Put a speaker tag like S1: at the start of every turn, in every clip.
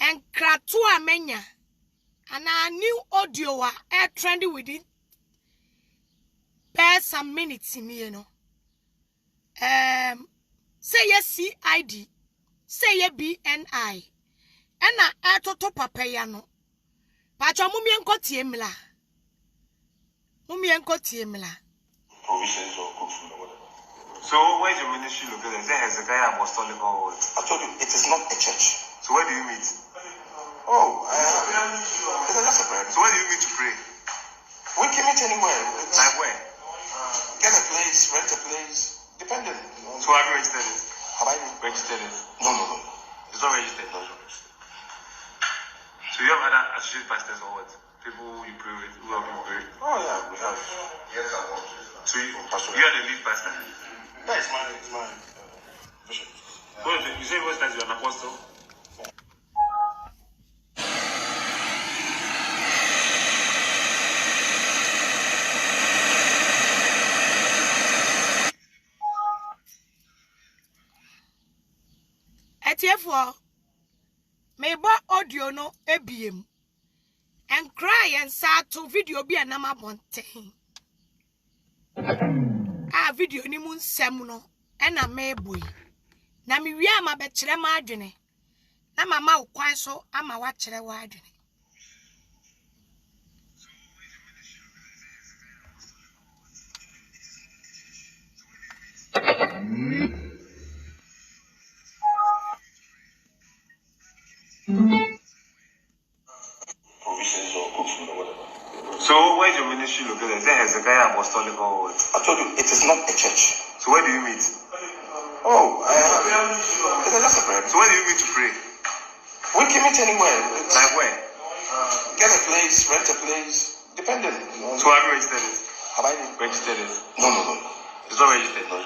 S1: enkra to amenya and a new audio trendy within per some minutes in you know. Say yes CID, say ye BNI, and a toto papayano. Pacha mummy and cotiemla. Mummy and cotiemla.
S2: Provisions or cook food or whatever. So where's your ministry located? Is there Hezekiah Apostolic or what? I told you, it is not a church. So where do you meet? Oh, it's just a prayer. So where do you meet to pray? We can meet anywhere. Like where? Get a place, rent a place, depending. So have you registered it? Have I registered it? No. It's not registered. No. So you have other associate pastors or what? People you pray with, who help you pray? Oh yeah, we have. Yes, I want. So you are the lead pastor? That is my vision. You say what that you're an apostle?
S1: Therefore, may buy audio no ABM and cry and sad to video be a nama bonte. A video ni mun semuno and a may boy. Na mi we ma bechere madwene. Na mama ukwan so ama wa chere wadwene.
S2: Provisions or cook food or whatever. So where's your ministry located? Is there Hezekiah Apostolic or what? I told you, it is not a church. So where do you meet? Oh, it's just a prayer. So where do you meet to pray? We can meet anywhere. Like where? Get a place, rent a place, depending. So have you registered it? Have I registered it? No. It's not registered. No.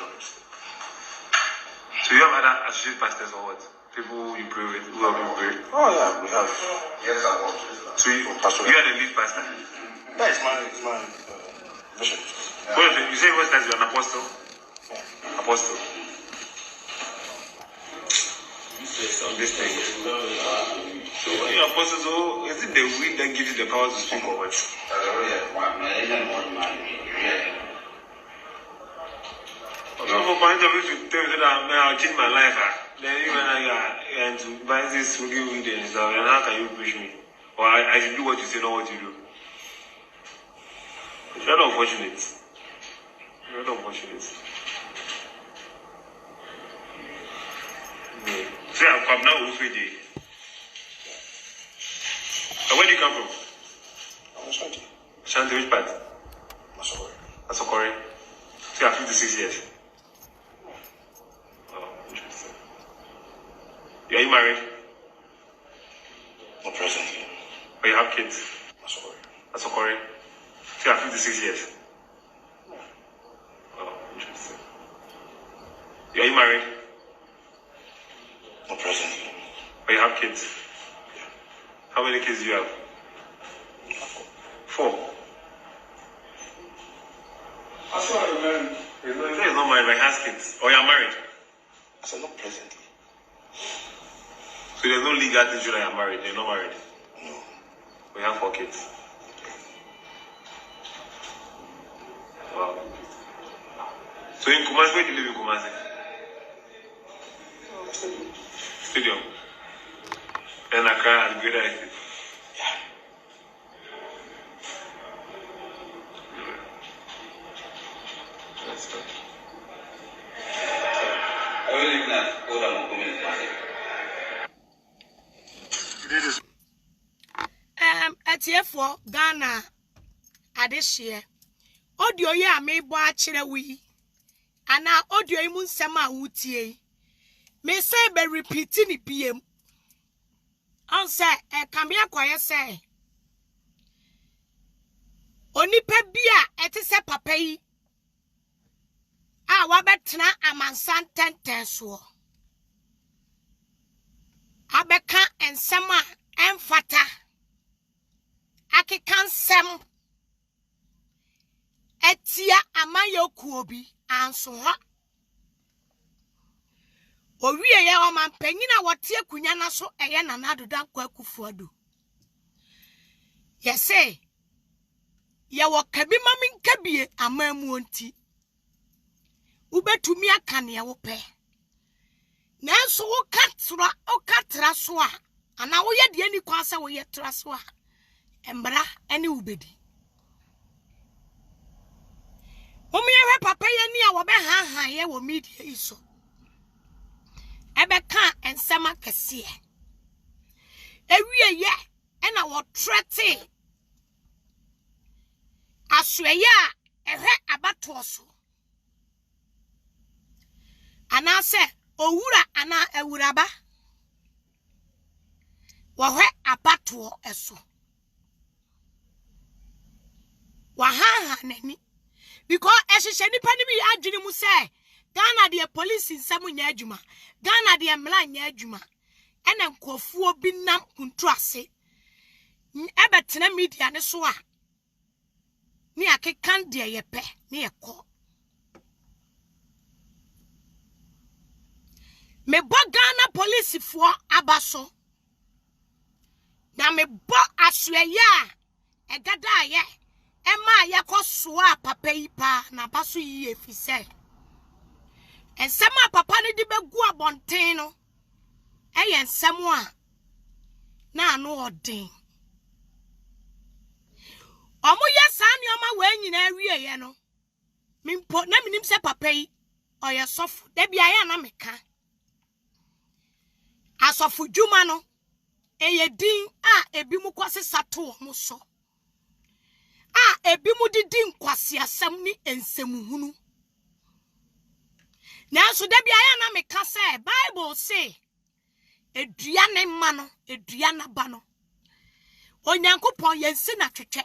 S2: So you have other associate pastors or what? People you pray with, who help you pray? Oh yeah, we have. Yes, I want. So you are the lead pastor? That is my vision. You say what that you're an apostle? Yeah. Apostle. This thing. So when you're apostle, so is it the wind that gives you the power to speak or what? For point of view to tell you that I'll change my life, then you and to buy this will give you the stuff, and how can you push me? Or I should do what you say, not what you do. It's not unfortunate. Not unfortunate. See, I'm Kwabena Owusu Adjei. Where do you come from? I'm a Shanti. Shanti, which part? Masokore. So you have 56 years. Oh, interesting. Are you married? Not presently. But you have kids? Masokore. So you have 56 years. Oh, interesting. Are you married? Not presently. But you have kids? Yeah. How many kids do you have? 4. I saw you married. He's not married, but he has kids. Or you are married? I said not presently. So there's no legal thing that you're married. You're not married? No. We have 4 kids. Wow. So in Kumasi, where do you live in Kumasi? Stadium. And Accra and Greater Estate. Yeah. That's good. I will live now. Hold on,
S1: Atiefo Ghana Adjei. Audio ya me bo akire wi. Ana audio imu nsem a wutie. Me say be repeat ni biem. On say can be akoye say. Onipa bia etise papa yi. A wabetena amansan tenten so. Abeka ensem a emfata. Akikan sem etia amayoku obi anso ha Owie ye o man panyina wote akunya na so eye na nadoda kwa kufuadu. Ye say ye wo kabi mami nkabie amamu onti. Ubetumi aka ne wo pe. Nanso wo katra so a ana wo ye de ani kwa se wo ye tra so a embra ene ubedi. Omiye papa ye ni a wo be ha ye wo media iso. Ebe kan ensema kese. Ewie ye ena wo trete. Asweye a ehwe abato so. Ana se owura ana ewuraba. Wahwe abato eso. Wahaha nani. Because ehye nipa ni bi adwene mu se Ghana de police nsam nya adwuma. Ghana de mla nya adwuma. Ena nkofuo bi nam kuntu ase. Ebetena media ne so a. Ni akekan de yepe ni ekọ. Me bo Ghana police fo abaso. Na me bo asweye a egada ye. Ema yakosoa papa yi pa na baso yi efise. Ensema papa ni di begu abonten no. Eye nsemu a na anu odin. Omo yesa ni oma we nyina awie ye no. Mimpo na minim se papa yi oye sofu. Da bia ya na meka. Asofu djuma no. Eye din a ebi mu kwase sato omo so. Ebi mu didi nkwasi asam ni ensemuhunu. Nanso da bia ya na meka say Bible say edua ne ma no edua na ba no Onyankopon yensi na twetwe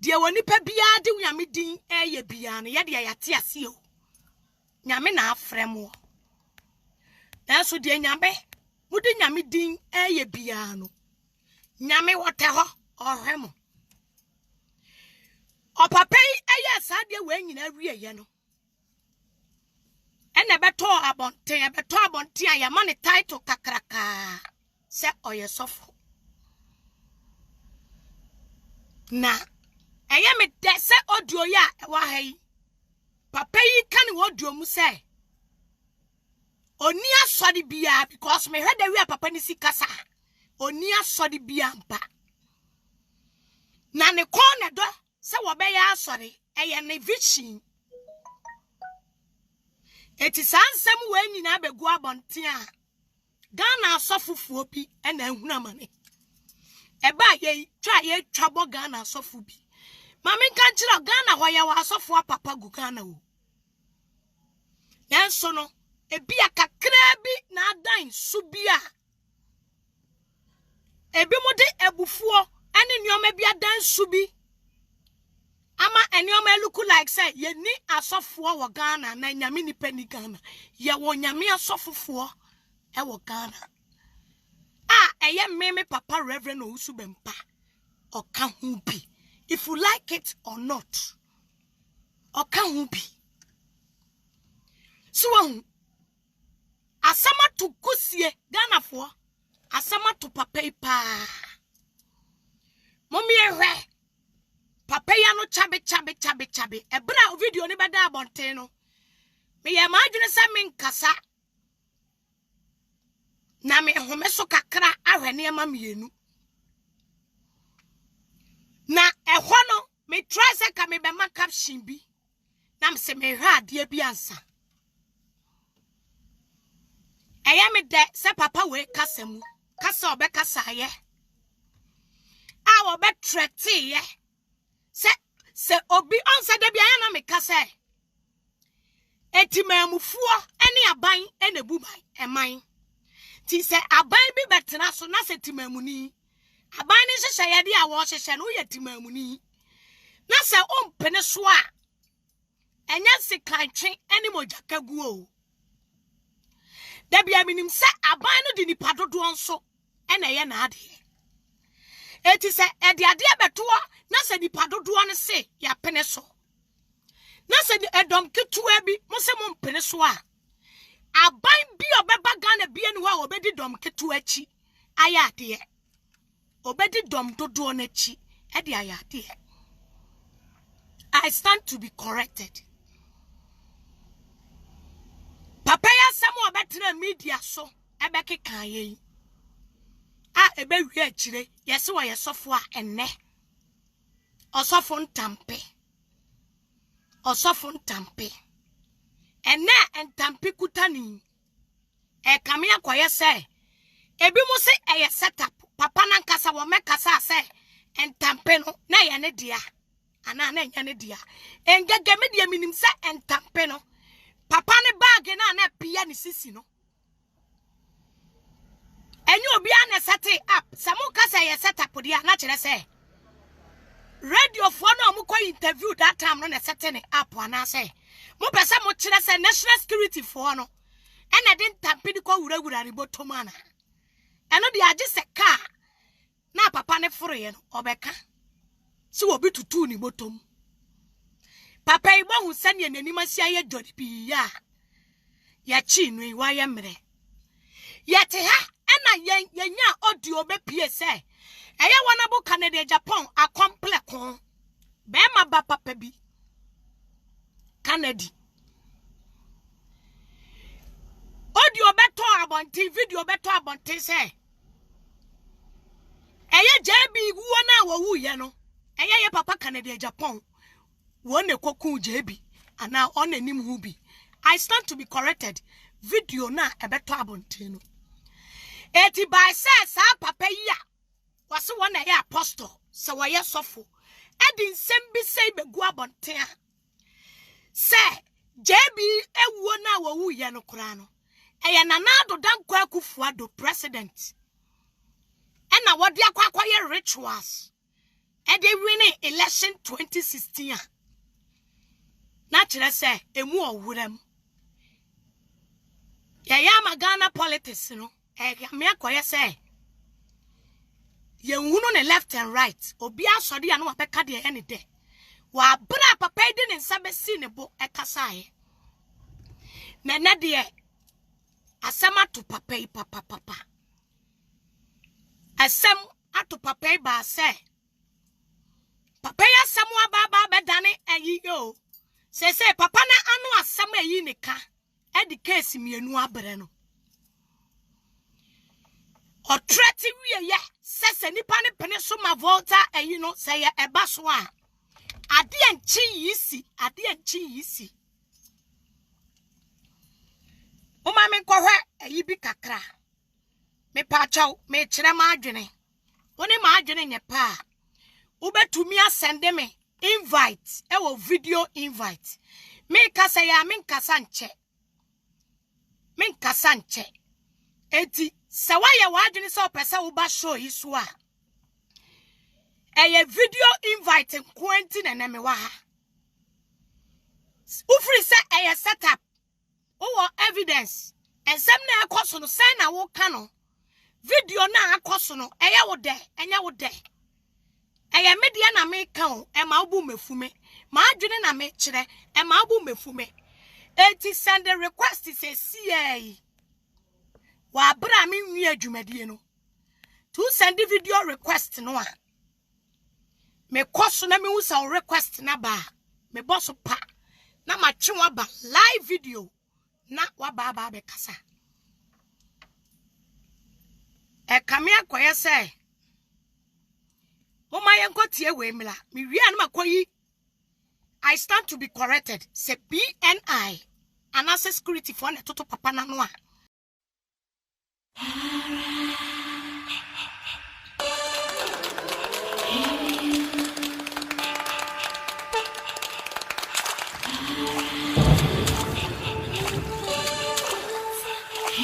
S1: de woni pa bia de nyame din eye bia no ye de yate ase o nyame na afremo nanso de nyame mu de nyame din eye bia no nyame wote ho ohwemo opapai eye sade we nyina wie ye no ene beto abonten a ya mane title kakraka se oye sofo na eye me de se audio ya wa hai papa yi kan audio mu se oni asodi bia because me hwede wi papa ni sikasa oni asodi bia mpa na ne kone do se wo be ya asori eye ne vision. Eti sansem we nyina begu abonten a Ghana asofufuo bi ena ehuna mane eba ye twa ye twabo Ghana asofu bi mame kan kira Ghana hoya wa asofu papa gu Ghana wo yanso no ebi akakra bi na adan su bi a ebi mu de ebufuo ene nioma bi adan su bi ama enioma look like say ye ni asofuo wo Ghana na nyame ni pani Ghana ye wo nyame asofufuo e wo Ghana eye meme papa Reverend Owusu bempa oka hu bi if you like it or not oka hu bi so asama to kusie Ghana fo asama to papa ipa mommy ehwe papa ya no chabe ebra video ni beda abonten no me ya madwene se men kasa na me home so kakra ahwene ema mienu na ehwo no me try se ka me be ma caption bi na me se me hwa ade bi ansa eya me de se papa we kasa mu kasa obe kasa ye obe trete ye se obi onse de bia na me kasa etimamufuo ene aban ene buban eman ti se aban bi betena so na se timamuni aban ni hyehyɛ yade a wo hyehyɛ no ye timamuni na se ompene so a enya sikantwe ene mojakagu o da bia minim se aban no di nipa dodo nso ene ye na ade eti se ede ade abeto na se nipa dodo no se ya pene so na se edom ketua bi mo se mo mpene so a Aban bi obeba Ghana bi enwa obedi dom ketu achi ayade obedi dom dodo n'achi e de ayade. I stand to be corrected. Papa ya samu obetre media so ebeke kan yen ebe wi achire yesi wo yesofo a enne osofo ntampe enne entampe kutani e kame akoye se ebi mu se eye setup papa na nkasa wo mekasa se entampe no na ye ne dia ana na nya ne dia engege me dia minim se entampe no papa ne bag na pia ni sisi no enyo obi an set up samu kasa ye set up dia na kire say radio for no mu interview that time no na setting up ana say mo pese mo kire say national security for no ena din tampini ko wurawura ni bottom ana eno de age se car na papa ne foro ye no obeka si obi tutu ni bottom papa ibo hu sane nanim asia ye jodi bi ya chi nu wa ye mre yete ha ena yenya audio be pie se eye wonabo Canada Japan akomple kon be ma ba papa bi Canada audio beto abonti video beto abonti se eye JB wo na wo wu ye no eye ye papa Canada Japan won ekoku JB ana on anim hu bi. I stand to be corrected. Video na ebeto abonti no eti by says papa ya was one a apostle so wa ye sofo edi nsem bi sei begu abonti a se JB ewuo na wo wu ye no kura no eye nanado danko akufuado president ena wodi akwa ye rituals edi winning election 2016 na kire se emu owuram ya Ghana politics no me akoye say ye nwunu ne left and right obi asode ya no wapeka de ene de wa bra papa de ne nsabe si ne bo ekasae na ne de asema to papa papa asem ato papa ba say papa ya samu aba bedane ayi yo say papa na anu asem ayi ne ka edi case mienu abre no o treti wie ye sese nipa ne pene so ma volta ayi no say eba so a ade anchi yisi o ma me kohwe ayi bi kakra me pa chaw me kire ma adwene woni ma adwene nye pa ubetumi asende me invite ewo video invite me kasa ya me nkasa nche eti sawaye wadwene se opese wo ba show isu a eye video invite nkwenti na me wa ha ufri se eye setup wo evidence ensem na ekoso no sen na wo ka no video na akoso no eye wo de enya wo de eye media na me ka o e ma obu mefume ma adwene na me kire e ma obu mefume eti send a request say CA wa bra me nwi adwumadie no to send the video request no a me koso na me hu sa request na ba me boss pa na ma twenwa ba live video na wa ba be kasa e kame akoye say mama yenkotie we mla me wi an makoyi I stand to be corrected. Say BNI. And as a security for ne toto papa na no a.